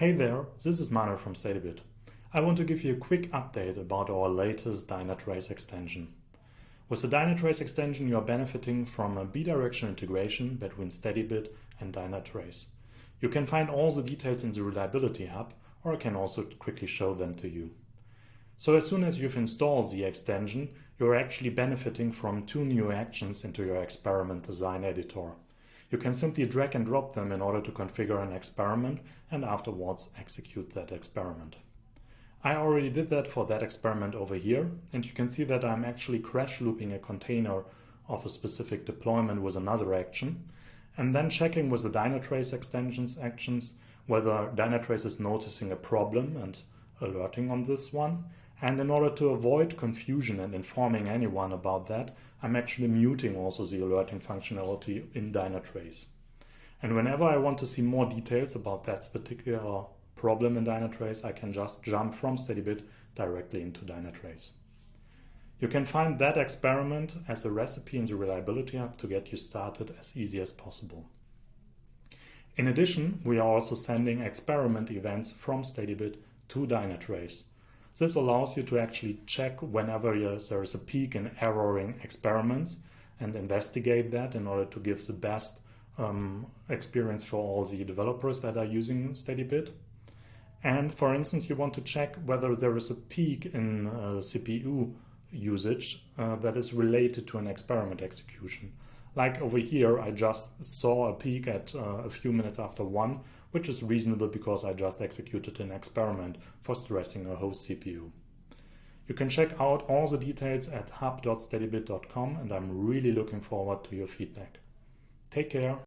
Hey there, this is Manuel from Steadybit. I want to give you a quick update about our latest Dynatrace extension. With the Dynatrace extension, you are benefiting from a bidirectional integration between Steadybit and Dynatrace. You can find all the details in the Reliability Hub, or I can also quickly show them to you. So as soon as you've installed the extension, you're actually benefiting from two new actions into your experiment design editor. You can simply drag and drop them in order to configure an experiment and afterwards execute that experiment. I already did that for that experiment over here, and you can see that I'm actually crash looping a container of a specific deployment with another action, and then checking with the Dynatrace extensions actions whether Dynatrace is noticing a problem and alerting on this one. And in order to avoid confusion and informing anyone about that, I'm actually muting also the alerting functionality in Dynatrace. And whenever I want to see more details about that particular problem in Dynatrace, I can just jump from Steadybit directly into Dynatrace. You can find that experiment as a recipe in the Reliability Hub to get you started as easy as possible. In addition, we are also sending experiment events from Steadybit to Dynatrace. This allows you to actually check whenever there is a peak in erroring experiments and investigate that in order to give the best experience for all the developers that are using Steadybit. And for instance, you want to check whether there is a peak in CPU usage that is related to an experiment execution. Like over here, I just saw a peak at a few minutes after 1, which is reasonable because I just executed an experiment for stressing a host CPU. You can check out all the details at hub.steadybit.com, and I'm really looking forward to your feedback. Take care.